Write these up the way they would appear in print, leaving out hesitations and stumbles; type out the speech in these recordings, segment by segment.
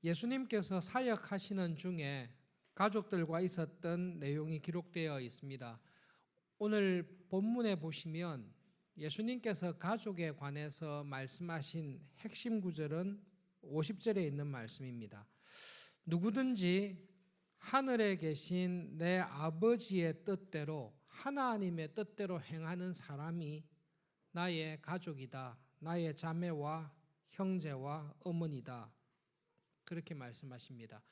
예수님께서 사역하시는 중에 가족들과 있었던 내용이 기록되어 있습니다. 오늘 본문에 보시면 예수님께서 가족에 관해서 말씀하신 핵심 구절은 50절에 있는 말씀입니다. 누구든지 하늘에 계신 내 아버지의 뜻대로, 하나님의 뜻대로 행하는 사람이 나의 가족이다. 나의 자매와 형제와 어머니다. 그렇게 말씀하십니다.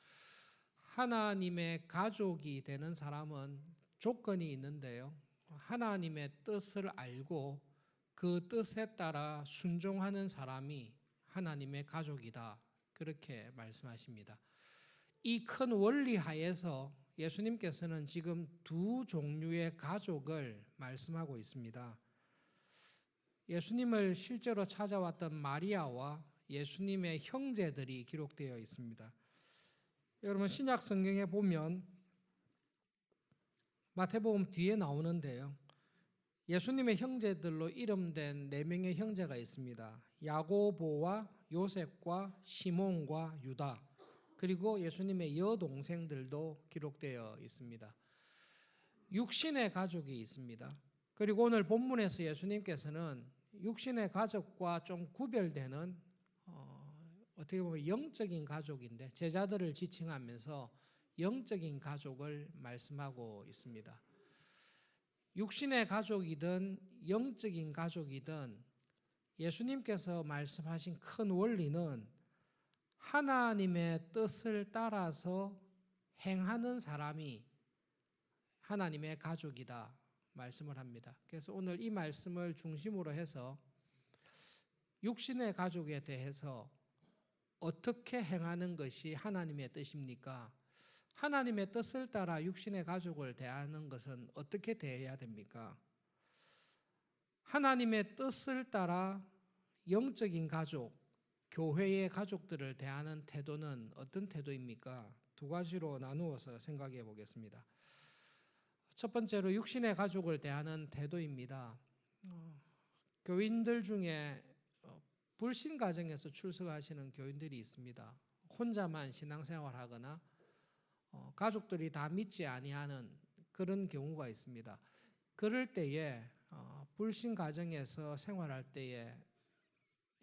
하나님의 가족이 되는 사람은 조건이 있는데요. 하나님의 뜻을 알고 그 뜻에 따라 순종하는 사람이 하나님의 가족이다. 그렇게 말씀하십니다. 이 큰 원리 하에서 예수님께서는 지금 두 종류의 가족을 말씀하고 있습니다. 예수님을 실제로 찾아왔던 마리아와 예수님의 형제들이 기록되어 있습니다. 여러분 신약 성경에 보면 마태복음 뒤에 나오는데요. 예수님의 형제들로 이름된 4명의 형제가 있습니다. 야고보와 요셉과 시몬과 유다, 그리고 예수님의 여동생들도 기록되어 있습니다. 육신의 가족이 있습니다. 그리고 오늘 본문에서 예수님께서는 육신의 가족과 좀 구별되는 어떻게 보면 영적인 가족인데 제자들을 지칭하면서 영적인 가족을 말씀하고 있습니다. 육신의 가족이든 영적인 가족이든 예수님께서 말씀하신 큰 원리는 하나님의 뜻을 따라서 행하는 사람이 하나님의 가족이다 말씀을 합니다. 그래서 오늘 이 말씀을 중심으로 해서 육신의 가족에 대해서 어떻게 행하는 것이 하나님의 뜻입니까? 하나님의 뜻을 따라 육신의 가족을 대하는 것은 어떻게 대해야 됩니까? 하나님의 뜻을 따라 영적인 가족, 교회의 가족들을 대하는 태도는 어떤 태도입니까? 두 가지로 나누어서 생각해 보겠습니다. 첫 번째로 육신의 가족을 대하는 태도입니다. 교인들 중에 불신 가정에서 출석하시는 교인들이 있습니다. 혼자만 신앙생활하거나 가족들이 다 믿지 아니하는 그런 경우가 있습니다. 그럴 때에 불신 가정에서 생활할 때에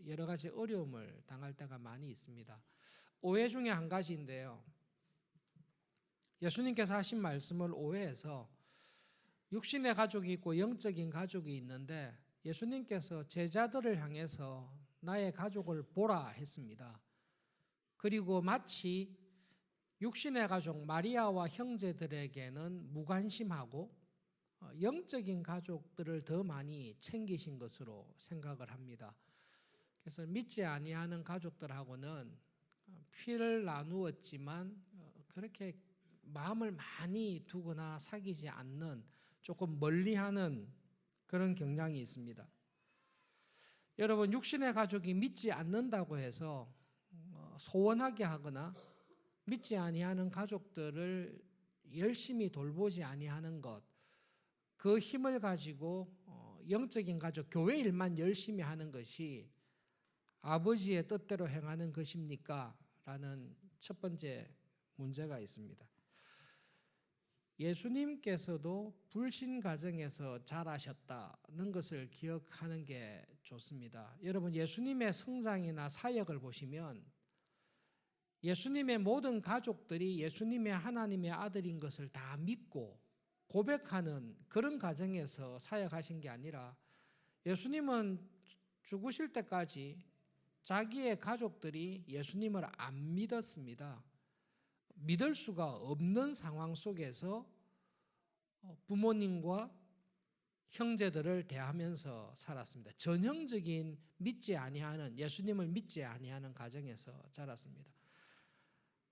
여러 가지 어려움을 당할 때가 많이 있습니다. 오해 중에 한 가지인데요. 예수님께서 하신 말씀을 오해해서 육신의 가족이 있고 영적인 가족이 있는데 예수님께서 제자들을 향해서 나의 가족을 보라 했습니다. 그리고 마치 육신의 가족 마리아와 형제들에게는 무관심하고 영적인 가족들을 더 많이 챙기신 것으로 생각을 합니다. 그래서 믿지 아니하는 가족들하고는 피를 나누었지만 그렇게 마음을 많이 두거나 사귀지 않는 조금 멀리하는 그런 경향이 있습니다. 여러분 육신의 가족이 믿지 않는다고 해서 소원하게 하거나 믿지 아니하는 가족들을 열심히 돌보지 아니하는 것, 그 힘을 가지고 영적인 가족, 교회 일만 열심히 하는 것이 아버지의 뜻대로 행하는 것입니까? 라는 첫 번째 문제가 있습니다. 예수님께서도 불신 가정에서 자라셨다는 것을 기억하는 게 좋습니다. 여러분 예수님의 성장이나 사역을 보시면 예수님의 모든 가족들이 예수님의 하나님의 아들인 것을 다 믿고 고백하는 그런 가정에서 사역하신 게 아니라 예수님은 죽으실 때까지 자기의 가족들이 예수님을 안 믿었습니다. 믿을 수가 없는 상황 속에서 부모님과 형제들을 대하면서 살았습니다. 전형적인 믿지 아니하는, 예수님을 믿지 아니하는 가정에서 자랐습니다.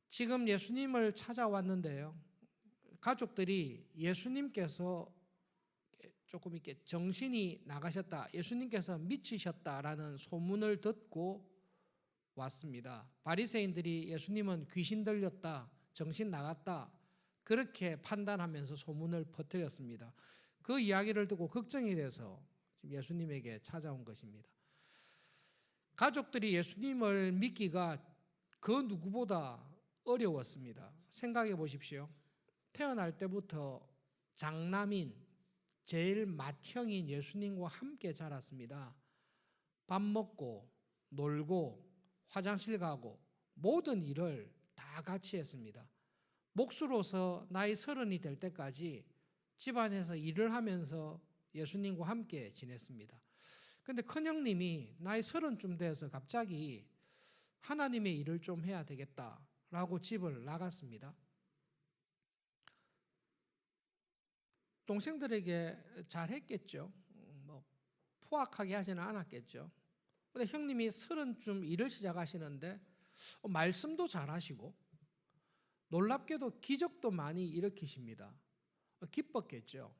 지금 예수님을 찾아왔는데요. 가족들이 예수님께서 조금 이렇게 정신이 나가셨다, 예수님께서 미치셨다라는 소문을 듣고 왔습니다. 바리새인들이 예수님은 귀신 들렸다, 정신 나갔다 그렇게 판단하면서 소문을 퍼뜨렸습니다. 그 이야기를 듣고 걱정이 돼서 지금 예수님에게 찾아온 것입니다. 가족들이 예수님을 믿기가 그 누구보다 어려웠습니다. 생각해 보십시오. 태어날 때부터 장남인 제일 맏형인 예수님과 함께 자랐습니다. 밥 먹고 놀고 화장실 가고 모든 일을 다 같이 했습니다. 목수로서 나이 30이 될 때까지 집안에서 일을 하면서 예수님과 함께 지냈습니다. 근데 큰형님이 나이 30쯤 돼서 갑자기 하나님의 일을 좀 해야 되겠다라고 집을 나갔습니다. 동생들에게 잘했겠죠. 뭐 포악하게 하지는 않았겠죠. 근데 형님이 30쯤 일을 시작하시는데 말씀도 잘하시고 놀랍게도 기적도 많이 일으키십니다. 기뻤겠죠.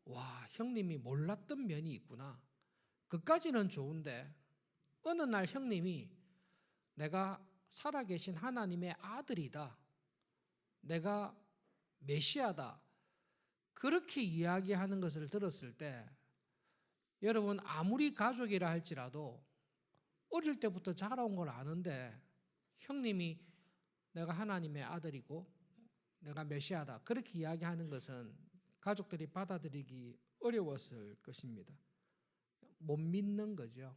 와, 형님이 몰랐던 면이 있구나. 그까지는 좋은데 어느 날 형님이 내가 살아계신 하나님의 아들이다. 내가 메시아다. 그렇게 이야기하는 것을 들었을 때 여러분 아무리 가족이라 할지라도 어릴 때부터 자라온 걸 아는데 형님이 내가 하나님의 아들이고 내가 메시아다. 그렇게 이야기하는 것은 가족들이 받아들이기 어려웠을 것입니다. 못 믿는 거죠.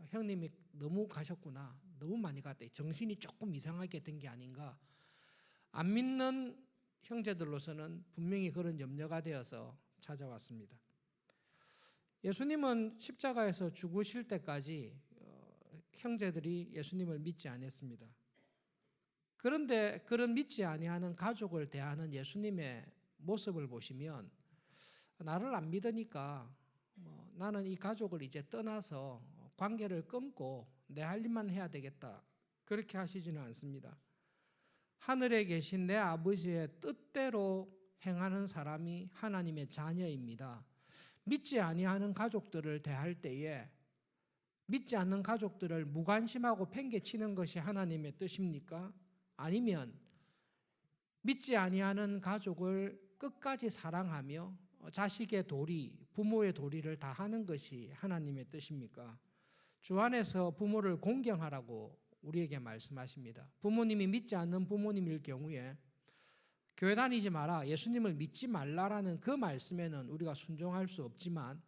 형님이 너무 가셨구나. 너무 많이 갔다. 정신이 조금 이상하게 된 게 아닌가. 안 믿는 형제들로서는 분명히 그런 염려가 되어서 찾아왔습니다. 예수님은 십자가에서 죽으실 때까지 형제들이 예수님을 믿지 않았습니다. 그런데 그런 믿지 아니하는 가족을 대하는 예수님의 모습을 보시면 나를 안 믿으니까 나는 이 가족을 이제 떠나서 관계를 끊고 내 할 일만 해야 되겠다. 그렇게 하시지는 않습니다. 하늘에 계신 내 아버지의 뜻대로 행하는 사람이 하나님의 자녀입니다. 믿지 아니하는 가족들을 대할 때에 믿지 않는 가족들을 무관심하고 팽개치는 것이 하나님의 뜻입니까? 아니면 믿지 아니하는 가족을 끝까지 사랑하며 자식의 도리, 부모의 도리를 다하는 것이 하나님의 뜻입니까? 주 안에서 부모를 공경하라고 우리에게 말씀하십니다. 부모님이 믿지 않는 부모님일 경우에 교회 다니지 마라, 예수님을 믿지 말라라는 그 말씀에는 우리가 순종할 수 없지만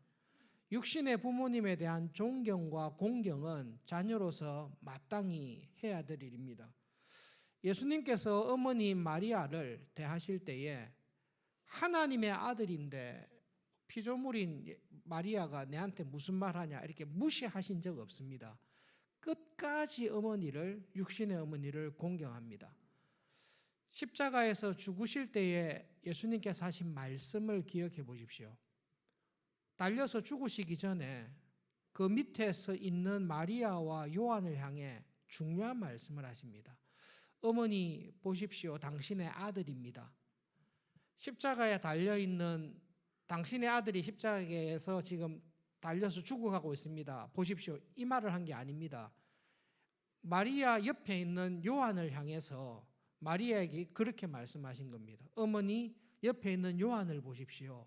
육신의 부모님에 대한 존경과 공경은 자녀로서 마땅히 해야 될 일입니다. 예수님께서 어머니 마리아를 대하실 때에 하나님의 아들인데 피조물인 마리아가 내한테 무슨 말 하냐 이렇게 무시하신 적 없습니다. 끝까지 어머니를, 육신의 어머니를 공경합니다. 십자가에서 죽으실 때에 예수님께서 하신 말씀을 기억해 보십시오. 달려서 죽으시기 전에 그 밑에서 있는 마리아와 요한을 향해 중요한 말씀을 하십니다. 어머니 보십시오. 당신의 아들입니다. 십자가에 달려있는 당신의 아들이 십자가에서 지금 달려서 죽어가고 있습니다. 보십시오. 이 말을 한 게 아닙니다. 마리아 옆에 있는 요한을 향해서 마리아에게 그렇게 말씀하신 겁니다. 어머니 옆에 있는 요한을 보십시오.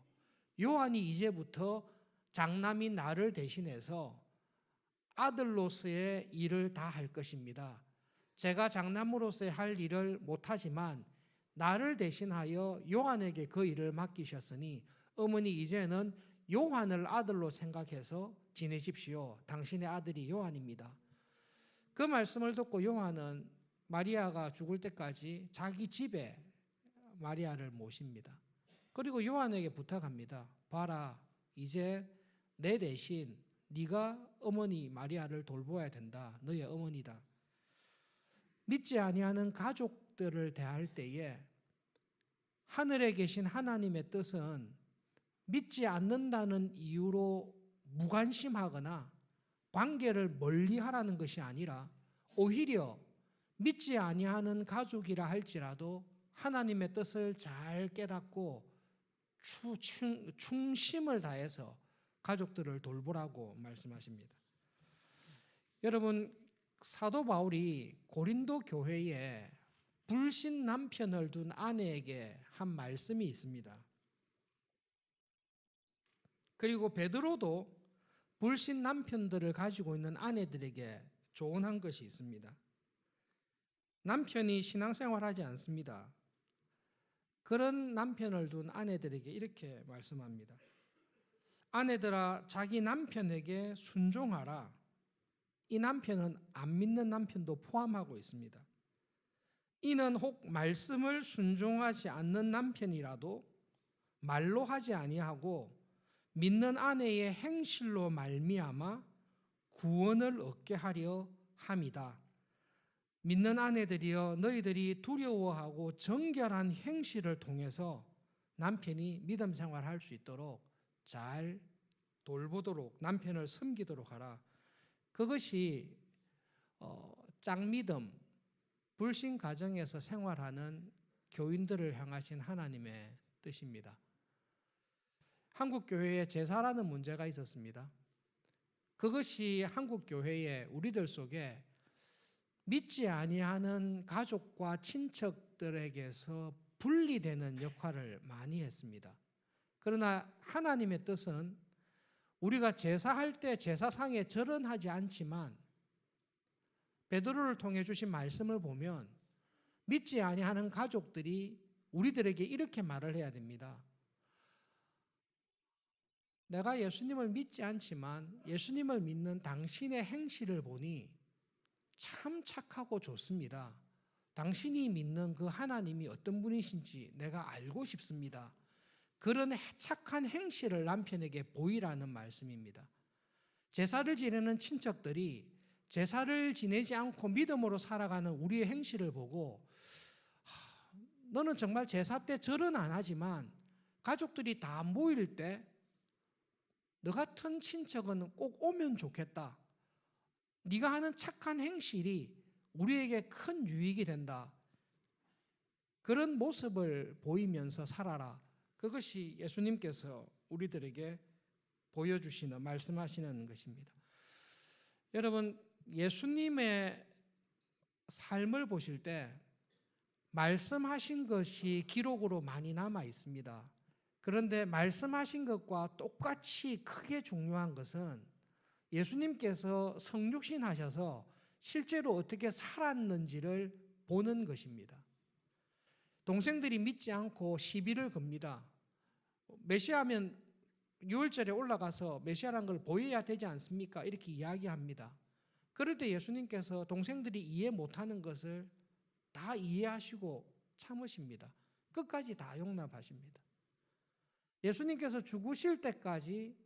요한이 이제부터 장남인 나를 대신해서 아들로서의 일을 다 할 것입니다. 제가 장남으로서의 할 일을 못하지만 나를 대신하여 요한에게 그 일을 맡기셨으니 어머니 이제는 요한을 아들로 생각해서 지내십시오. 당신의 아들이 요한입니다. 그 말씀을 듣고 요한은 마리아가 죽을 때까지 자기 집에 마리아를 모십니다. 그리고 요한에게 부탁합니다. 봐라, 이제 내 대신 네가 어머니 마리아를 돌보아야 된다. 너의 어머니다. 믿지 아니하는 가족들을 대할 때에 하늘에 계신 하나님의 뜻은 믿지 않는다는 이유로 무관심하거나 관계를 멀리하라는 것이 아니라 오히려 믿지 아니하는 가족이라 할지라도 하나님의 뜻을 잘 깨닫고 충심을 다해서 가족들을 돌보라고 말씀하십니다. 여러분, 사도 바울이 고린도 교회에 불신 남편을 둔 아내에게 한 말씀이 있습니다. 그리고 베드로도 불신 남편들을 가지고 있는 아내들에게 조언한 것이 있습니다. 남편이 신앙생활하지 않습니다. 그런 남편을 둔 아내들에게 이렇게 말씀합니다. 아내들아, 자기 남편에게 순종하라. 이 남편은 안 믿는 남편도 포함하고 있습니다. 이는 혹 말씀을 순종하지 않는 남편이라도 말로 하지 아니하고 믿는 아내의 행실로 말미암아 구원을 얻게 하려 함이다. 믿는 아내들이여, 너희들이 두려워하고 정결한 행실을 통해서 남편이 믿음 생활할 수 있도록 잘 돌보도록, 남편을 섬기도록 하라. 그것이 짝믿음, 불신 가정에서 생활하는 교인들을 향하신 하나님의 뜻입니다. 한국 교회에 제사라는 문제가 있었습니다. 그것이 한국 교회에 우리들 속에 믿지 아니하는 가족과 친척들에게서 분리되는 역할을 많이 했습니다. 그러나 하나님의 뜻은 우리가 제사할 때 제사상에 절언하지 않지만 베드로를 통해 주신 말씀을 보면 믿지 아니하는 가족들이 우리들에게 이렇게 말을 해야 됩니다. 내가 예수님을 믿지 않지만 예수님을 믿는 당신의 행실을 보니 참 착하고 좋습니다. 당신이 믿는 그 하나님이 어떤 분이신지 내가 알고 싶습니다. 그런 착한 행실을 남편에게 보이라는 말씀입니다. 제사를 지내는 친척들이 제사를 지내지 않고 믿음으로 살아가는 우리의 행실을 보고 너는 정말 제사 때 절은 안 하지만 가족들이 다 모일 때 너 같은 친척은 꼭 오면 좋겠다. 네가 하는 착한 행실이 우리에게 큰 유익이 된다. 그런 모습을 보이면서 살아라. 그것이 예수님께서 우리들에게 보여주시는, 말씀하시는 것입니다. 여러분, 예수님의 삶을 보실 때 말씀하신 것이 기록으로 많이 남아 있습니다. 그런데 말씀하신 것과 똑같이 크게 중요한 것은 예수님께서 성육신 하셔서 실제로 어떻게 살았는지를 보는 것입니다. 동생들이 믿지 않고 시비를 겁니다. 메시아면 6월절에 올라가서 메시아란 걸 보여야 되지 않습니까? 이렇게 이야기합니다. 그럴 때 예수님께서 동생들이 이해 못하는 것을 다 이해하시고 참으십니다. 끝까지 다 용납하십니다. 예수님께서 죽으실 때까지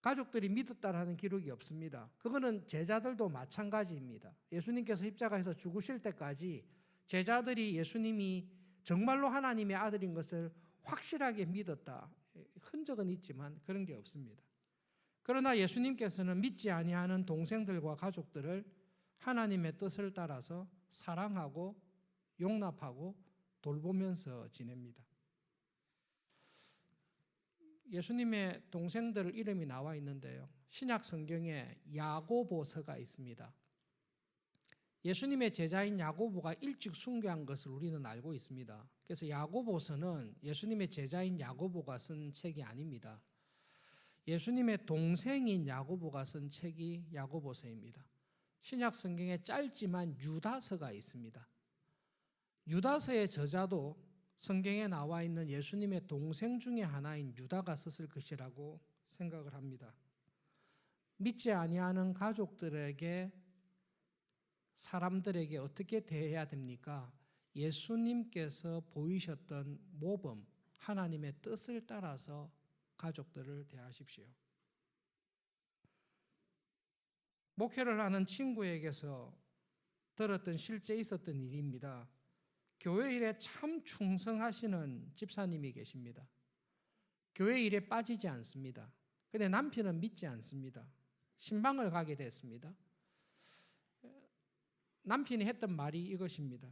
가족들이 믿었다라는 기록이 없습니다. 그거는 제자들도 마찬가지입니다. 예수님께서 십자가에서 죽으실 때까지 제자들이 예수님이 정말로 하나님의 아들인 것을 확실하게 믿었다. 흔적은 있지만 그런 게 없습니다. 그러나 예수님께서는 믿지 아니하는 동생들과 가족들을 하나님의 뜻을 따라서 사랑하고 용납하고 돌보면서 지냅니다. 예수님의 동생들 이름이 나와 있는데요. 신약 성경에 야고보서가 있습니다. 예수님의 제자인 야고보가 일찍 순교한 것을 우리는 알고 있습니다. 그래서 야고보서는 예수님의 제자인 야고보가 쓴 책이 아닙니다. 예수님의 동생인 야고보가 쓴 책이 야고보서입니다. 신약 성경에 짧지만 유다서가 있습니다. 유다서의 저자도 성경에 나와 있는 예수님의 동생 중에 하나인 유다가 썼을 것이라고 생각을 합니다. 믿지 아니하는 가족들에게, 사람들에게 어떻게 대해야 됩니까? 예수님께서 보이셨던 모범, 하나님의 뜻을 따라서 가족들을 대하십시오. 목회를 하는 친구에게서 들었던 실제 있었던 일입니다. 교회 일에 참 충성하시는 집사님이 계십니다. 교회 일에 빠지지 않습니다. 그런데 남편은 믿지 않습니다. 신방을 가게 됐습니다. 남편이 했던 말이 이것입니다.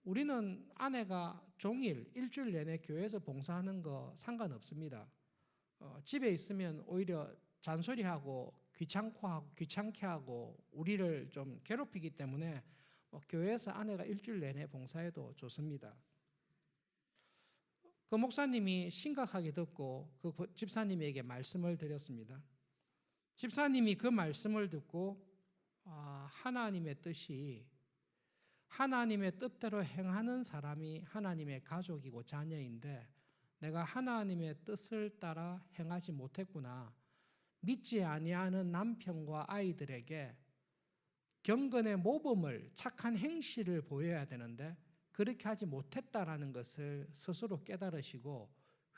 우리는 아내가 종일 일주일 내내 교회에서 봉사하는 거 상관없습니다. 집에 있으면 오히려 잔소리하고 귀찮게 하고 우리를 좀 괴롭히기 때문에 교회에서 아내가 일주일 내내 봉사해도 좋습니다. 그 목사님이 심각하게 듣고 그 집사님에게 말씀을 드렸습니다. 집사님이 그 말씀을 듣고 하나님의 뜻이 하나님의 뜻대로 행하는 사람이 하나님의 가족이고 자녀인데 내가 하나님의 뜻을 따라 행하지 못했구나. 믿지 아니하는 남편과 아이들에게 경건의 모범을 착한 행실을 보여야 되는데 그렇게 하지 못했다라는 것을 스스로 깨달으시고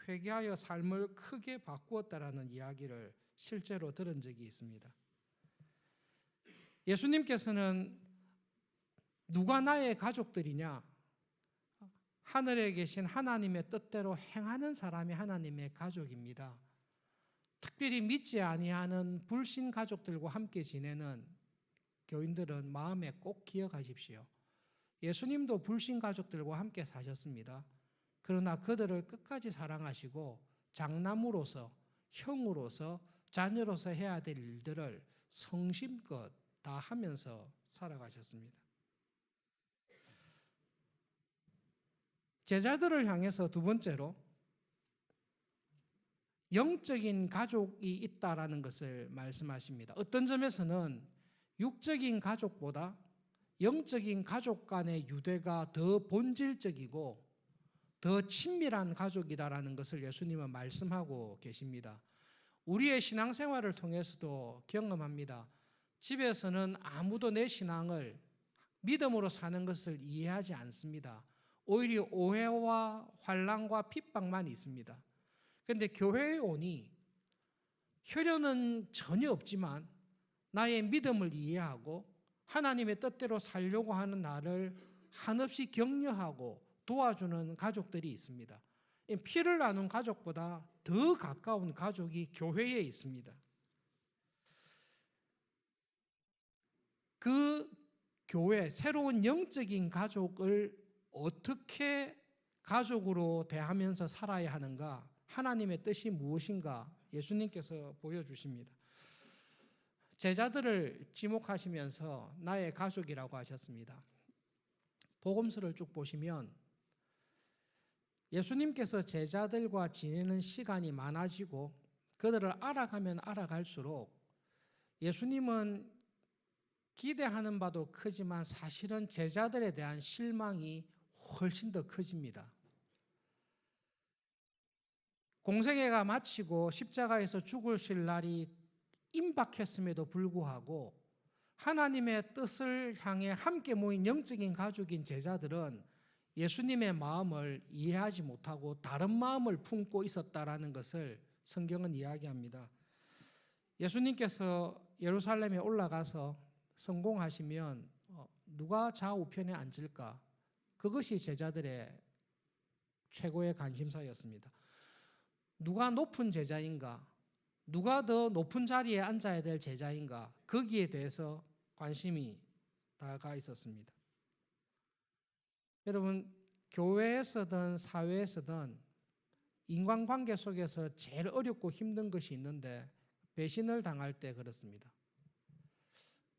회개하여 삶을 크게 바꾸었다라는 이야기를 실제로 들은 적이 있습니다. 예수님께서는 누가 나의 가족들이냐? 하늘에 계신 하나님의 뜻대로 행하는 사람이 하나님의 가족입니다. 특별히 믿지 아니하는 불신 가족들과 함께 지내는 교인들은 마음에 꼭 기억하십시오. 예수님도 불신 가족들과 함께 사셨습니다. 그러나 그들을 끝까지 사랑하시고 장남으로서, 형으로서, 자녀로서 해야 될 일들을 성심껏 다 하면서 살아가셨습니다. 제자들을 향해서 두 번째로 영적인 가족이 있다라는 것을 말씀하십니다. 어떤 점에서는 육적인 가족보다 영적인 가족 간의 유대가 더 본질적이고 더 친밀한 가족이다라는 것을 예수님은 말씀하고 계십니다. 우리의 신앙생활을 통해서도 경험합니다. 집에서는 아무도 내 신앙을 믿음으로 사는 것을 이해하지 않습니다. 오히려 오해와 환난과 핍박만 있습니다. 그런데 교회에 오니 혈연은 전혀 없지만 나의 믿음을 이해하고 하나님의 뜻대로 살려고 하는 나를 한없이 격려하고 도와주는 가족들이 있습니다. 피를 나눈 가족보다 더 가까운 가족이 교회에 있습니다. 그 교회, 새로운 영적인 가족을 어떻게 가족으로 대하면서 살아야 하는가? 하나님의 뜻이 무엇인가? 예수님께서 보여주십니다. 제자들을 지목하시면서 나의 가족이라고 하셨습니다. 복음서를 쭉 보시면 예수님께서 제자들과 지내는 시간이 많아지고 그들을 알아가면 알아갈수록 예수님은 기대하는 바도 크지만 사실은 제자들에 대한 실망이 훨씬 더 커집니다. 공생애가 마치고 십자가에서 죽으실 날이 임박했음에도 불구하고 하나님의 뜻을 향해 함께 모인 영적인 가족인 제자들은 예수님의 마음을 이해하지 못하고 다른 마음을 품고 있었다라는 것을 성경은 이야기합니다. 예수님께서 예루살렘에 올라가서 성공하시면 누가 좌우편에 앉을까? 그것이 제자들의 최고의 관심사였습니다. 누가 높은 제자인가? 누가 더 높은 자리에 앉아야 될 제자인가? 거기에 대해서 관심이 다가 있었습니다. 여러분, 교회에서든 사회에서든 인간관계 속에서 제일 어렵고 힘든 것이 있는데 배신을 당할 때 그렇습니다.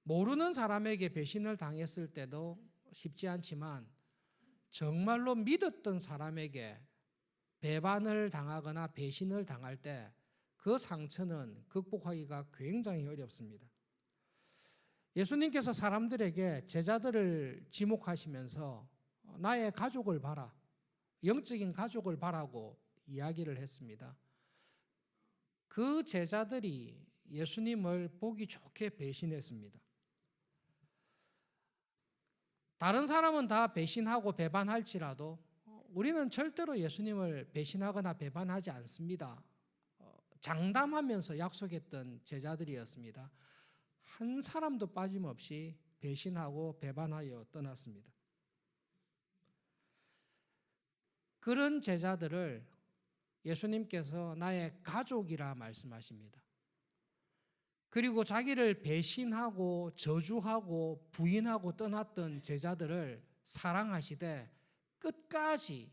모르는 사람에게 배신을 당했을 때도 쉽지 않지만 정말로 믿었던 사람에게 배반을 당하거나 배신을 당할 때 그 상처는 극복하기가 굉장히 어렵습니다. 예수님께서 사람들에게 제자들을 지목하시면서 나의 가족을 봐라, 영적인 가족을 봐라고 이야기를 했습니다. 그 제자들이 예수님을 보기 좋게 배신했습니다. 다른 사람은 다 배신하고 배반할지라도 우리는 절대로 예수님을 배신하거나 배반하지 않습니다. 장담하면서 약속했던 제자들이었습니다. 한 사람도 빠짐없이 배신하고 배반하여 떠났습니다. 그런 제자들을 예수님께서 나의 가족이라 말씀하십니다. 그리고 자기를 배신하고 저주하고 부인하고 떠났던 제자들을 사랑하시되 끝까지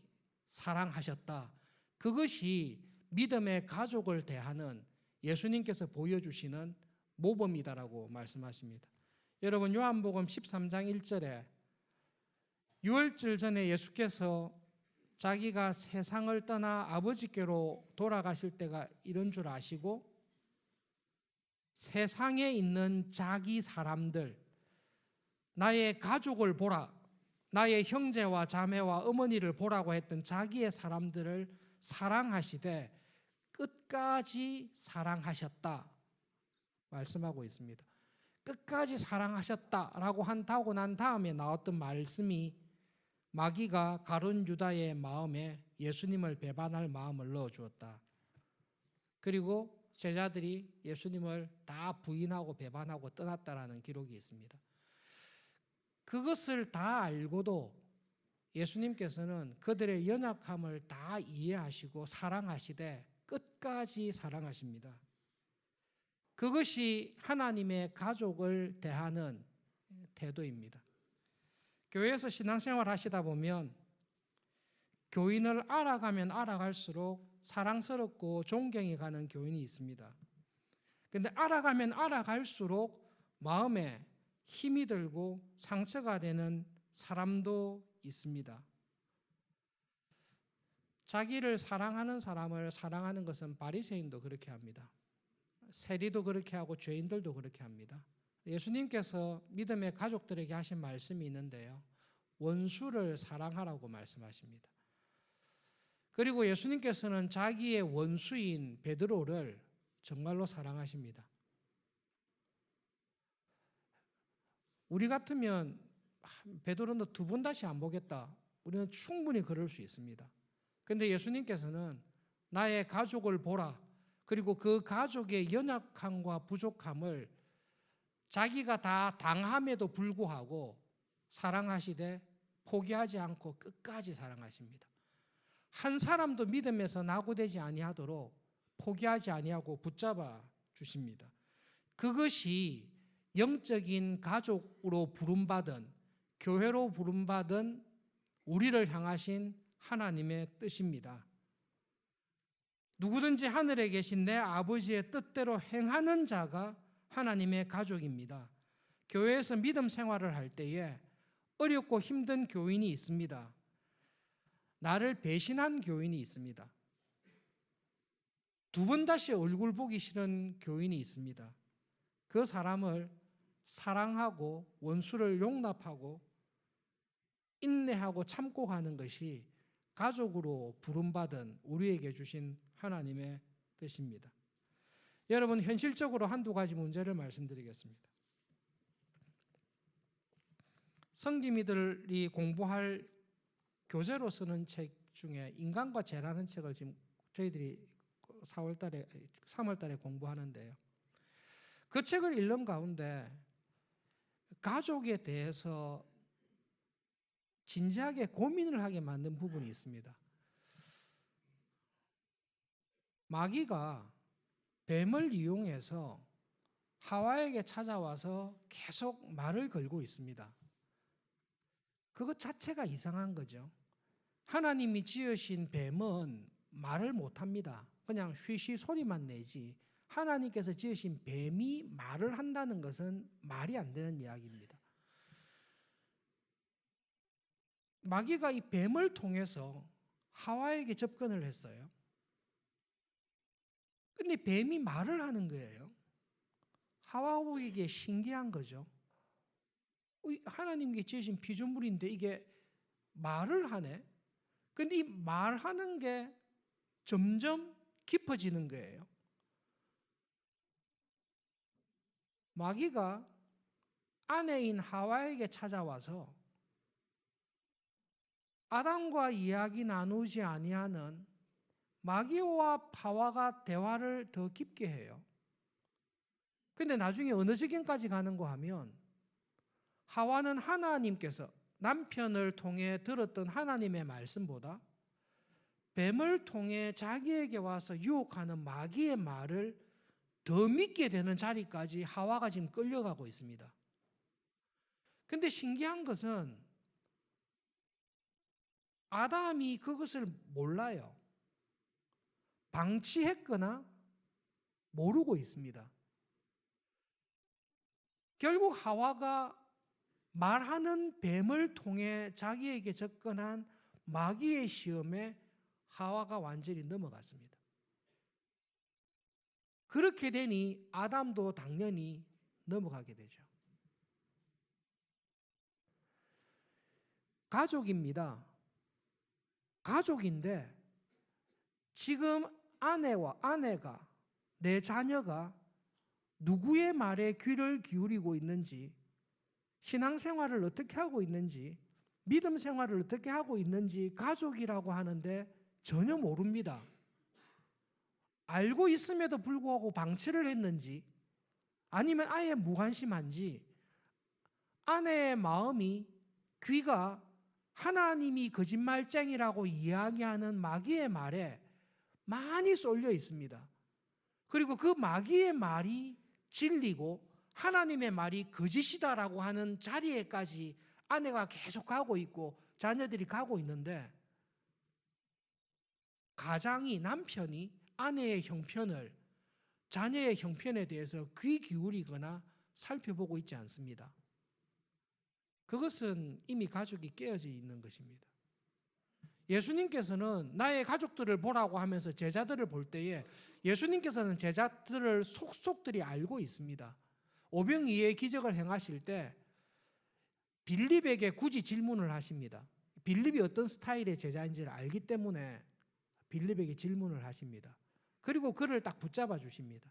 사랑하셨다. 그것이 믿음의 가족을 대하는 예수님께서 보여주시는 모범이다라고 말씀하십니다. 여러분, 요한복음 13장 1절에 유월절 전에 예수께서 자기가 세상을 떠나 아버지께로 돌아가실 때가 이런 줄 아시고 세상에 있는 자기 사람들, 나의 가족을 보라, 나의 형제와 자매와 어머니를 보라고 했던 자기의 사람들을 사랑하시되 끝까지 사랑하셨다 말씀하고 있습니다. 끝까지 사랑하셨다라고 한다고 난 다음에 나왔던 말씀이 마귀가 가룟 유다의 마음에 예수님을 배반할 마음을 넣어주었다. 그리고 제자들이 예수님을 다 부인하고 배반하고 떠났다라는 기록이 있습니다. 그것을 다 알고도 예수님께서는 그들의 연약함을 다 이해하시고 사랑하시되 끝까지 사랑하십니다. 그것이 하나님의 가족을 대하는 태도입니다. 교회에서 신앙생활 하시다 보면 교인을 알아가면 알아갈수록 사랑스럽고 존경이 가는 교인이 있습니다. 그런데 알아가면 알아갈수록 마음에 힘이 들고 상처가 되는 사람도 있습니다. 자기를 사랑하는 사람을 사랑하는 것은 바리새인도 그렇게 합니다. 세리도 그렇게 하고 죄인들도 그렇게 합니다. 예수님께서 믿음의 가족들에게 하신 말씀이 있는데요. 원수를 사랑하라고 말씀하십니다. 그리고 예수님께서는 자기의 원수인 베드로를 정말로 사랑하십니다. 우리 같으면 베드로는 두 번 다시 안 보겠다. 우리는 충분히 그럴 수 있습니다. 그런데 예수님께서는 나의 가족을 보라. 그리고 그 가족의 연약함과 부족함을 자기가 다 당함에도 불구하고 사랑하시되 포기하지 않고 끝까지 사랑하십니다. 한 사람도 믿음에서 낙오되지 아니하도록 포기하지 아니하고 붙잡아 주십니다. 그것이 영적인 가족으로 부름받은 교회로 부름받은 우리를 향하신 하나님의 뜻입니다. 누구든지 하늘에 계신 내 아버지의 뜻대로 행하는 자가 하나님의 가족입니다. 교회에서 믿음 생활을 할 때에 어렵고 힘든 교인이 있습니다. 나를 배신한 교인이 있습니다. 두 번 다시 얼굴 보기 싫은 교인이 있습니다. 그 사람을 사랑하고 원수를 용납하고 인내하고 참고 가는 것이 가족으로 부름받은 우리에게 주신 하나님의 뜻입니다. 여러분, 현실적으로 한두 가지 문제를 말씀드리겠습니다. 성김이들이 공부할 교재로 쓰는 책 중에 인간과 죄라는 책을 지금 저희들이 3월 달에 공부하는데요. 그 책을 읽는 가운데 가족에 대해서 진지하게 고민을 하게 만든 부분이 있습니다. 마귀가 뱀을 이용해서 하와에게 찾아와서 계속 말을 걸고 있습니다. 그것 자체가 이상한 거죠. 하나님이 지으신 뱀은 말을 못합니다. 그냥 쉬쉬 소리만 내지 하나님께서 지으신 뱀이 말을 한다는 것은 말이 안 되는 이야기입니다. 마귀가 이 뱀을 통해서 하와에게 접근을 했어요. 근데 뱀이 말을 하는 거예요. 하와에게 신기한 거죠. 하나님께 지으신 피조물인데 이게 말을 하네. 근데 이 말하는 게 점점 깊어지는 거예요. 마귀가 아내인 하와에게 찾아와서 아담과 이야기 나누지 아니하는 마귀와 하와가 대화를 더 깊게 해요. 근데 나중에 어느 지경까지 가는가 하면 하와는 하나님께서 남편을 통해 들었던 하나님의 말씀보다 뱀을 통해 자기에게 와서 유혹하는 마귀의 말을 더 믿게 되는 자리까지 하와가 지금 끌려가고 있습니다. 근데 신기한 것은 아담이 그것을 몰라요. 방치했거나 모르고 있습니다. 결국 하와가 말하는 뱀을 통해 자기에게 접근한 마귀의 시험에 하와가 완전히 넘어갔습니다. 그렇게 되니 아담도 당연히 넘어가게 되죠. 가족입니다. 가족인데 지금 아내가 내 자녀가 누구의 말에 귀를 기울이고 있는지, 신앙생활을 어떻게 하고 있는지, 믿음 생활을 어떻게 하고 있는지 가족이라고 하는데 전혀 모릅니다. 알고 있음에도 불구하고 방치를 했는지 아니면 아예 무관심한지, 아내의 마음이, 귀가 하나님이 거짓말쟁이라고 이야기하는 마귀의 말에 많이 쏠려 있습니다. 그리고 그 마귀의 말이 진리고 하나님의 말이 거짓이다라고 하는 자리에까지 아내가 계속 가고 있고 자녀들이 가고 있는데, 가장이, 남편이 아내의 형편을, 자녀의 형편에 대해서 귀 기울이거나 살펴보고 있지 않습니다. 그것은 이미 가족이 깨어져 있는 것입니다. 예수님께서는 나의 가족들을 보라고 하면서 제자들을 볼 때에 예수님께서는 제자들을 속속들이 알고 있습니다. 오병이어의 기적을 행하실 때 빌립에게 굳이 질문을 하십니다. 빌립이 어떤 스타일의 제자인지를 알기 때문에 빌립에게 질문을 하십니다. 그리고 그를 딱 붙잡아 주십니다.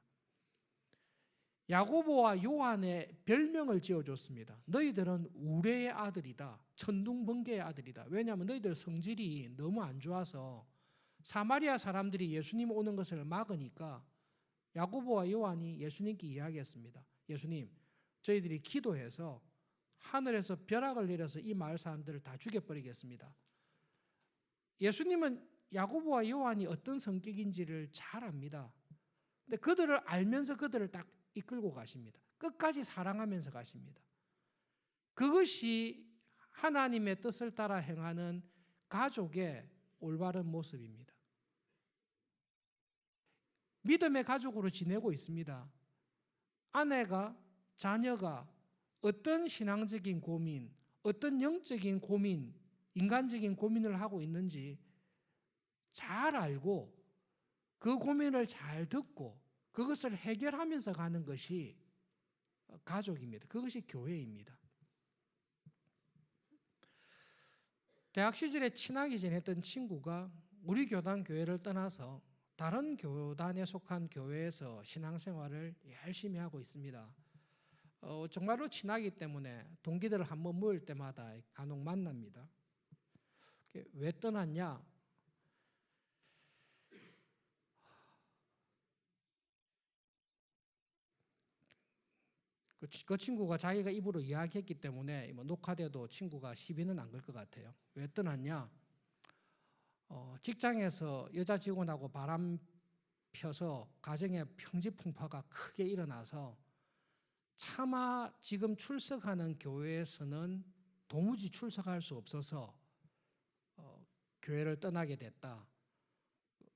야고보와 요한의 별명을 지어줬습니다. 너희들은 우레의 아들이다. 천둥번개의 아들이다. 왜냐하면 너희들 성질이 너무 안 좋아서 사마리아 사람들이 예수님 오는 것을 막으니까 야고보와 요한이 예수님께 이야기했습니다. 예수님, 저희들이 기도해서 하늘에서 벼락을 내려서 이 마을 사람들을 다 죽여버리겠습니다. 예수님은 야고보와 요한이 어떤 성격인지를 잘 압니다. 근데 그들을 알면서 그들을 딱 이끌고 가십니다. 끝까지 사랑하면서 가십니다. 그것이 하나님의 뜻을 따라 행하는 가족의 올바른 모습입니다. 믿음의 가족으로 지내고 있습니다. 아내가, 자녀가 어떤 신앙적인 고민, 어떤 영적인 고민, 인간적인 고민을 하고 있는지 잘 알고 그 고민을 잘 듣고 그것을 해결하면서 가는 것이 가족입니다. 그것이 교회입니다. 대학 시절에 친하게 지냈던 친구가 우리 교단 교회를 떠나서 다른 교단에 속한 교회에서 신앙생활을 열심히 하고 있습니다. 정말로 친하기 때문에 동기들을 한번 모일 때마다 간혹 만납니다. 왜 떠났냐? 그 친구가 자기가 입으로 이야기했기 때문에 녹화돼도 친구가 시비는 안 걸 것 같아요. 왜 떠났냐? 직장에서 여자 직원하고 바람 펴서 가정에 평지풍파가 크게 일어나서 차마 지금 출석하는 교회에서는 도무지 출석할 수 없어서 교회를 떠나게 됐다.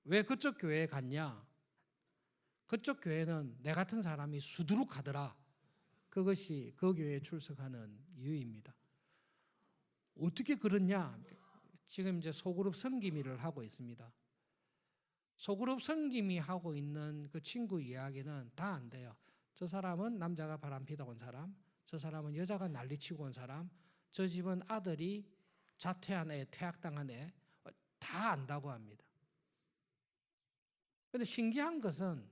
왜 그쪽 교회에 갔냐? 그쪽 교회는 내 같은 사람이 수두룩하더라. 그것이 그 교회에 출석하는 이유입니다. 어떻게 그렇냐? 지금 이제 소그룹 섬김이를 하고 있습니다. 소그룹 섬김이 하고 있는 그 친구 이야기는 다 안 돼요. 저 사람은 남자가 바람피다 온 사람, 저 사람은 여자가 난리치고 온 사람, 저 집은 아들이 자퇴한 애, 퇴학당한 애, 다 안다고 합니다. 그런데 신기한 것은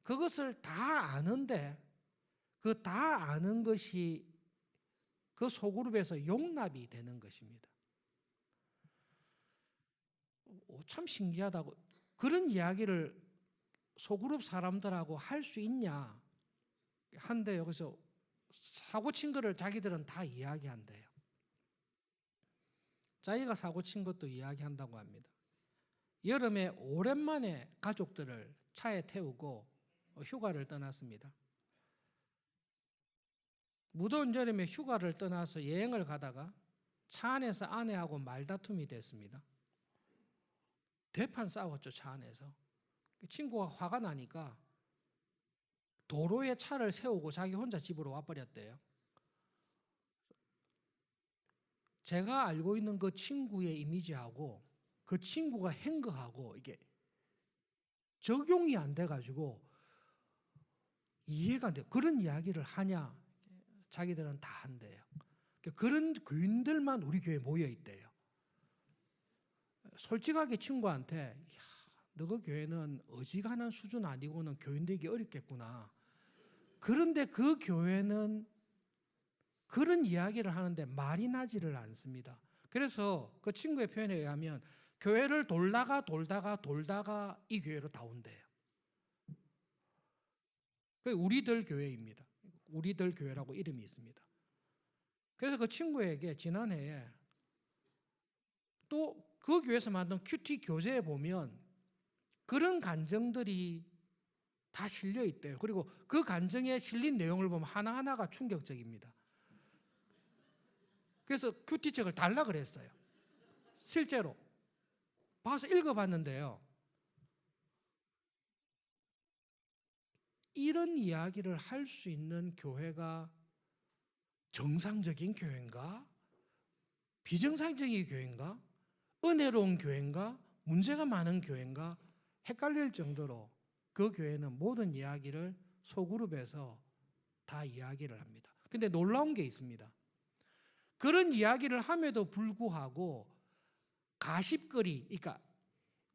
그것을 다 아는데 그 다 아는 것이 그 소그룹에서 용납이 되는 것입니다. 참 신기하다고. 그런 이야기를 소그룹 사람들하고 할 수 있냐 한데 여기서 사고 친 거를 자기들은 다 이야기한대요. 자기가 사고 친 것도 이야기한다고 합니다. 여름에 오랜만에 가족들을 차에 태우고 휴가를 떠났습니다. 무더운 여름에 휴가를 떠나서 여행을 가다가 차 안에서 아내하고 말다툼이 됐습니다. 대판 싸웠죠, 차 안에서. 친구가 화가 나니까 도로에 차를 세우고 자기 혼자 집으로 와버렸대요. 제가 알고 있는 그 친구의 이미지하고 그 친구가 한 거하고 이게 적용이 안 돼가지고 이해가 안 돼요. 그런 이야기를 하냐? 자기들은 다 한대요. 그런 교인들만 우리 교회에 모여 있대요. 솔직하게 친구한테 너그 교회는 어지간한 수준 아니고는 교인 되기 어렵겠구나. 그런데 그 교회는 그런 이야기를 하는데 말이 나지를 않습니다. 그래서 그 친구의 표현에 의하면 교회를 돌다가 이 교회로 다 온대요. 우리들 교회입니다. 우리들 교회라고 이름이 있습니다. 그래서 그 친구에게 지난해에 또 그 교회에서 만든 큐티 교재에 보면 그런 간증들이 다 실려 있대요. 그리고 그 간증에 실린 내용을 보면 하나하나가 충격적입니다. 그래서 큐티책을 달라 그랬어요. 실제로 봐서 읽어봤는데요. 이런 이야기를 할 수 있는 교회가 정상적인 교회인가? 비정상적인 교회인가? 은혜로운 교회인가? 문제가 많은 교회인가? 헷갈릴 정도로 그 교회는 모든 이야기를 소그룹에서 다 이야기를 합니다. 근데 놀라운 게 있습니다. 그런 이야기를 함에도 불구하고 가십거리, 그러니까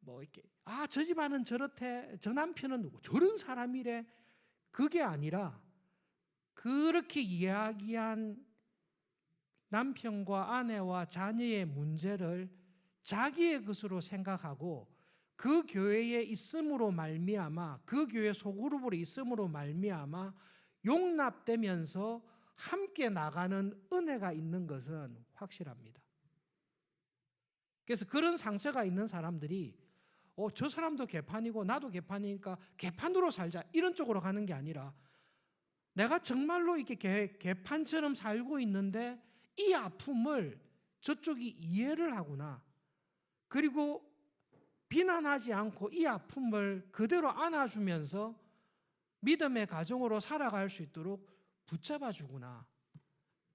뭐 이렇게 저 집안은 저렇대, 저 남편은 누구, 저런 사람이래, 그게 아니라 그렇게 이야기한 남편과 아내와 자녀의 문제를 자기의 것으로 생각하고 그 교회에 있음으로 말미암아, 그 교회 소그룹으로 있음으로 말미암아 용납되면서 함께 나가는 은혜가 있는 것은 확실합니다. 그래서 그런 상처가 있는 사람들이 저 사람도 개판이고 나도 개판이니까 개판으로 살자 이런 쪽으로 가는 게 아니라 내가 정말로 이렇게 개판처럼 살고 있는데 이 아픔을 저쪽이 이해를 하구나. 그리고 비난하지 않고 이 아픔을 그대로 안아주면서 믿음의 가정으로 살아갈 수 있도록 붙잡아 주구나.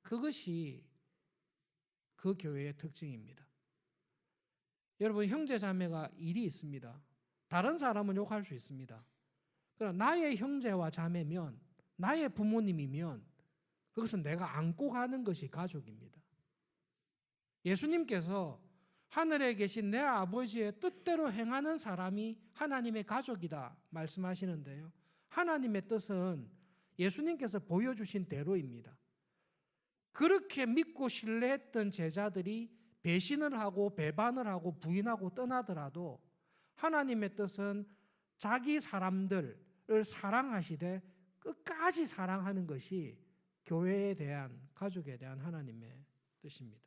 그것이 그 교회의 특징입니다. 여러분, 형제 자매가 일이 있습니다. 다른 사람은 욕할 수 있습니다. 그러나 나의 형제와 자매면, 나의 부모님이면 그것은 내가 안고 가는 것이 가족입니다. 예수님께서 하늘에 계신 내 아버지의 뜻대로 행하는 사람이 하나님의 가족이다 말씀하시는데요. 하나님의 뜻은 예수님께서 보여주신 대로입니다. 그렇게 믿고 신뢰했던 제자들이 배신을 하고 배반을 하고 부인하고 떠나더라도 하나님의 뜻은 자기 사람들을 사랑하시되 끝까지 사랑하는 것이 교회에 대한, 가족에 대한 하나님의 뜻입니다.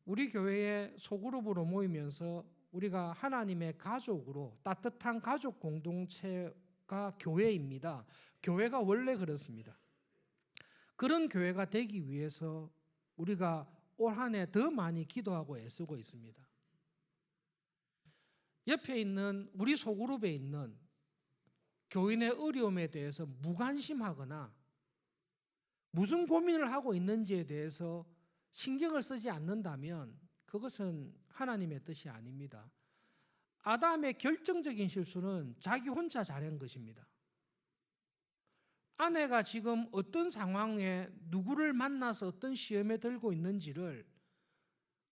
우리 교회의 소그룹으로 모이면서 우리가 하나님의 가족으로, 따뜻한 가족 공동체가 교회입니다. 교회가 원래 그렇습니다. 그런 교회가 되기 위해서 우리가 올 한 해 더 많이 기도하고 애쓰고 있습니다. 옆에 있는 우리 소그룹에 있는 교인의 어려움에 대해서 무관심하거나 무슨 고민을 하고 있는지에 대해서 신경을 쓰지 않는다면 그것은 하나님의 뜻이 아닙니다. 아담의 결정적인 실수는 자기 혼자 잘한 것입니다. 아내가 지금 어떤 상황에 누구를 만나서 어떤 시험에 들고 있는지를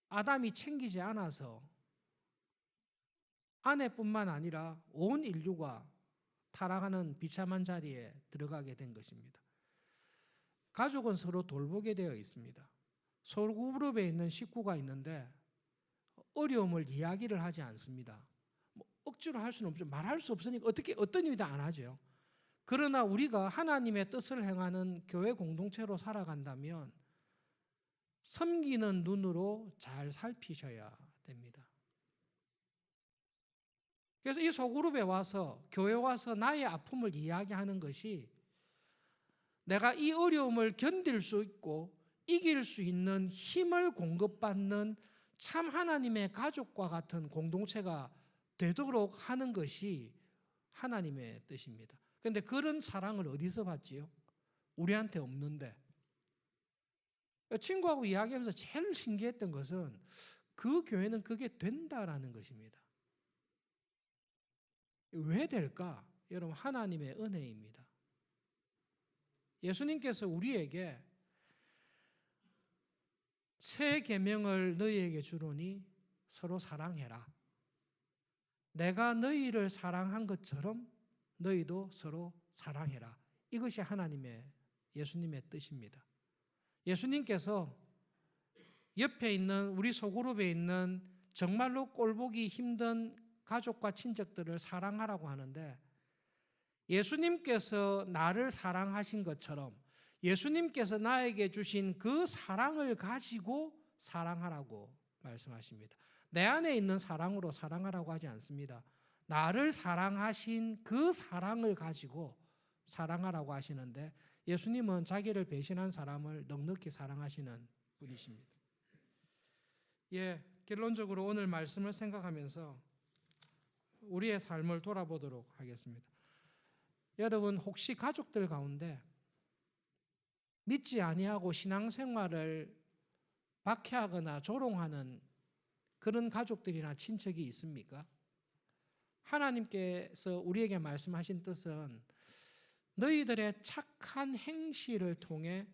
아담이 챙기지 않아서 아내뿐만 아니라 온 인류가 타락하는 비참한 자리에 들어가게 된 것입니다. 가족은 서로 돌보게 되어 있습니다. 소그룹에 있는 식구가 있는데 어려움을 이야기를 하지 않습니다. 억지로 할 수는 없죠. 말할 수 없으니까 어떤 일이든 안 하죠. 그러나 우리가 하나님의 뜻을 행하는 교회 공동체로 살아간다면 섬기는 눈으로 잘 살피셔야 됩니다. 그래서 이 소그룹에 와서, 교회에 와서 나의 아픔을 이야기하는 것이 내가 이 어려움을 견딜 수 있고 이길 수 있는 힘을 공급받는 참 하나님의 가족과 같은 공동체가 되도록 하는 것이 하나님의 뜻입니다. 그런데 그런 사랑을 어디서 받지요? 우리한테 없는데. 친구하고 이야기하면서 제일 신기했던 것은 그 교회는 그게 된다라는 것입니다. 왜 될까? 여러분, 하나님의 은혜입니다. 예수님께서 우리에게 새 계명을 너희에게 주노니 서로 사랑해라. 내가 너희를 사랑한 것처럼 너희도 서로 사랑해라. 이것이 하나님의 예수님의 뜻입니다. 예수님께서 옆에 있는 우리 소그룹에 있는 정말로 꼴보기 힘든 가족과 친척들을 사랑하라고 하는데 예수님께서 나를 사랑하신 것처럼 예수님께서 나에게 주신 그 사랑을 가지고 사랑하라고 말씀하십니다. 내 안에 있는 사랑으로 사랑하라고 하지 않습니다. 나를 사랑하신 그 사랑을 가지고 사랑하라고 하시는데 예수님은 자기를 배신한 사람을 넉넉히 사랑하시는 분이십니다. 결론적으로 오늘 말씀을 생각하면서 우리의 삶을 돌아보도록 하겠습니다. 여러분 혹시 가족들 가운데 믿지 아니하고 신앙생활을 박해하거나 조롱하는 그런 가족들이나 친척이 있습니까? 하나님께서 우리에게 말씀하신 뜻은 너희들의 착한 행실을 통해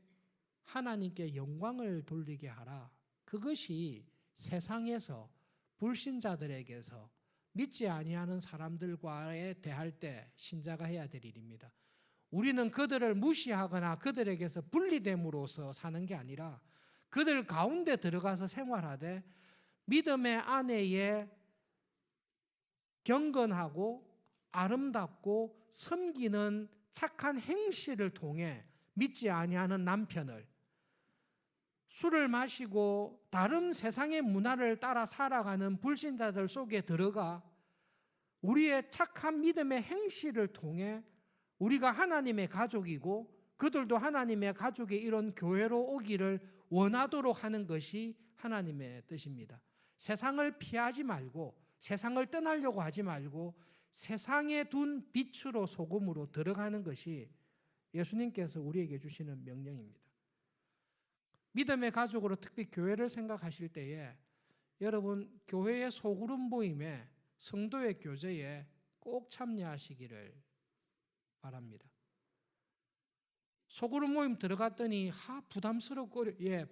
하나님께 영광을 돌리게 하라. 그것이 세상에서 불신자들에게서 믿지 아니하는 사람들과에 대할 때 신자가 해야 될 일입니다. 우리는 그들을 무시하거나 그들에게서 분리됨으로써 사는 게 아니라 그들 가운데 들어가서 생활하되 믿음의 안에에 경건하고 아름답고 섬기는 착한 행실을 통해 믿지 아니하는 남편을 술을 마시고 다른 세상의 문화를 따라 살아가는 불신자들 속에 들어가 우리의 착한 믿음의 행실을 통해 우리가 하나님의 가족이고 그들도 하나님의 가족의 이런 교회로 오기를 원하도록 하는 것이 하나님의 뜻입니다. 세상을 피하지 말고 세상을 떠나려고 하지 말고 세상에 둔 빛으로 소금으로 들어가는 것이 예수님께서 우리에게 주시는 명령입니다. 믿음의 가족으로 특히 교회를 생각하실 때에 여러분 교회의 소그룹 모임에 성도의 교제에 꼭 참여하시기를 바랍니다. 소그룹 모임 들어갔더니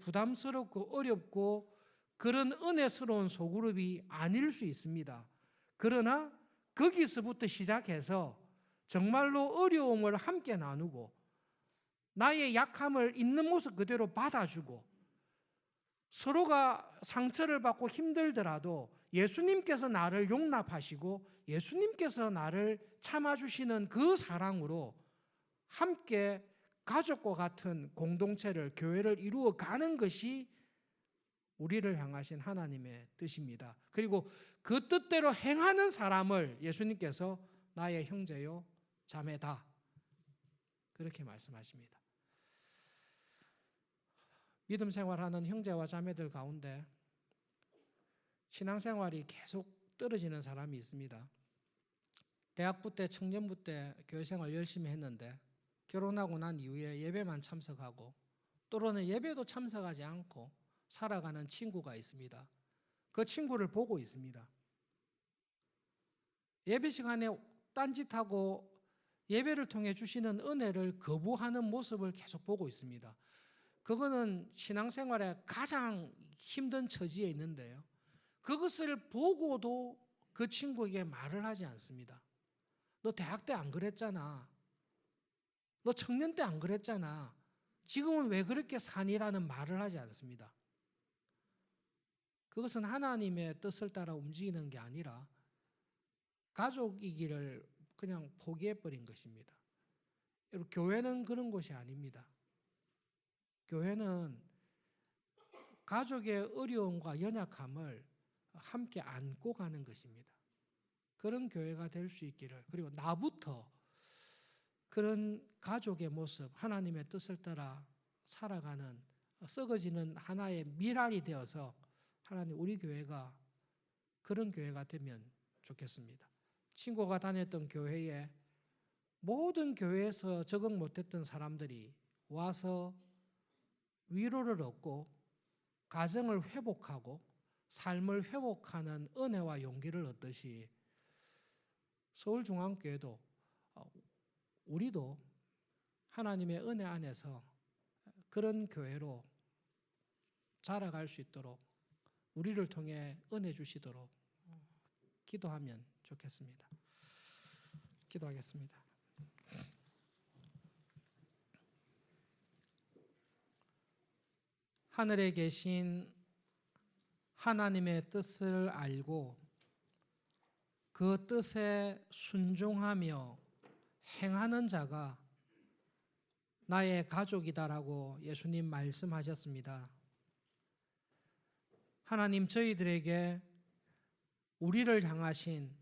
부담스럽고 어렵고 그런 은혜스러운 소그룹이 아닐 수 있습니다. 그러나 거기서부터 시작해서 정말로 어려움을 함께 나누고 나의 약함을 있는 모습 그대로 받아주고 서로가 상처를 받고 힘들더라도 예수님께서 나를 용납하시고 예수님께서 나를 참아주시는 그 사랑으로 함께 가족과 같은 공동체를 교회를 이루어가는 것이 우리를 향하신 하나님의 뜻입니다. 그리고 그 뜻대로 행하는 사람을 예수님께서 나의 형제요 자매다 그렇게 말씀하십니다. 믿음 생활하는 형제와 자매들 가운데 신앙생활이 계속 떨어지는 사람이 있습니다. 대학부 때 청년부 때 교회생활 열심히 했는데 결혼하고 난 이후에 예배만 참석하고 또는 예배도 참석하지 않고 살아가는 친구가 있습니다. 그 친구를 보고 있습니다. 예배 시간에 딴짓하고 예배를 통해 주시는 은혜를 거부하는 모습을 계속 보고 있습니다. 그거는 신앙생활에 가장 힘든 처지에 있는데요. 그것을 보고도 그 친구에게 말을 하지 않습니다. 너 대학 때 안 그랬잖아. 너 청년 때 안 그랬잖아. 지금은 왜 그렇게 사니라는 말을 하지 않습니다. 그것은 하나님의 뜻을 따라 움직이는 게 아니라 가족이기를 그냥 포기해버린 것입니다. 여러분, 교회는 그런 곳이 아닙니다. 교회는 가족의 어려움과 연약함을 함께 안고 가는 것입니다. 그런 교회가 될 수 있기를, 그리고 나부터 그런 가족의 모습, 하나님의 뜻을 따라 살아가는 썩어지는 하나의 미랄이 되어서 하나님 우리 교회가 그런 교회가 되면 좋겠습니다. 친구가 다녔던 교회에 모든 교회에서 적응 못했던 사람들이 와서 위로를 얻고 가정을 회복하고 삶을 회복하는 은혜와 용기를 얻듯이 서울중앙교회도 우리도 하나님의 은혜 안에서 그런 교회로 자라갈 수 있도록 우리를 통해 은혜 주시도록 기도하면 좋겠습니다. 기도하겠습니다. 하늘에 계신 하나님의 뜻을 알고 그 뜻에 순종하며 행하는 자가 나의 가족이다라고 예수님 말씀하셨습니다. 하나님, 저희들에게 우리를 향하신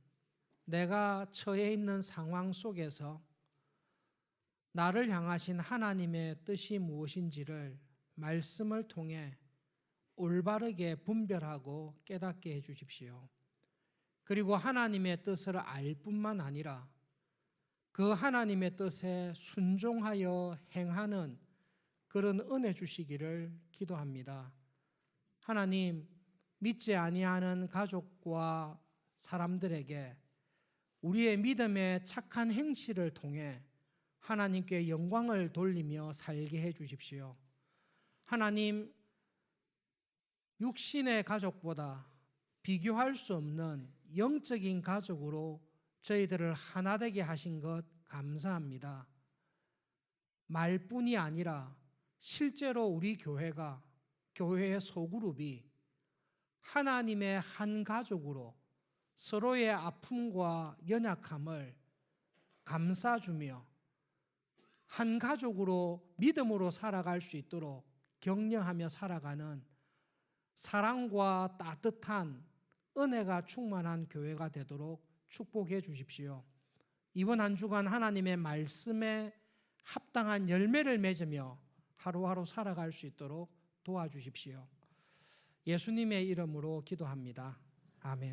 내가 처해 있는 상황 속에서 나를 향하신 하나님의 뜻이 무엇인지를 말씀을 통해 올바르게 분별하고 깨닫게 해주십시오. 그리고 하나님의 뜻을 알 뿐만 아니라 그 하나님의 뜻에 순종하여 행하는 그런 은혜 주시기를 기도합니다. 하나님, 믿지 아니하는 가족과 사람들에게 우리의 믿음의 착한 행실을 통해 하나님께 영광을 돌리며 살게 해 주십시오. 하나님, 육신의 가족보다 비교할 수 없는 영적인 가족으로 저희들을 하나 되게 하신 것 감사합니다. 말뿐이 아니라 실제로 우리 교회의 소그룹이 하나님의 한 가족으로 서로의 아픔과 연약함을 감싸주며 한 가족으로 믿음으로 살아갈 수 있도록 격려하며 살아가는 사랑과 따뜻한 은혜가 충만한 교회가 되도록 축복해 주십시오. 이번 한 주간 하나님의 말씀에 합당한 열매를 맺으며 하루하루 살아갈 수 있도록 도와주십시오. 예수님의 이름으로 기도합니다. 아멘.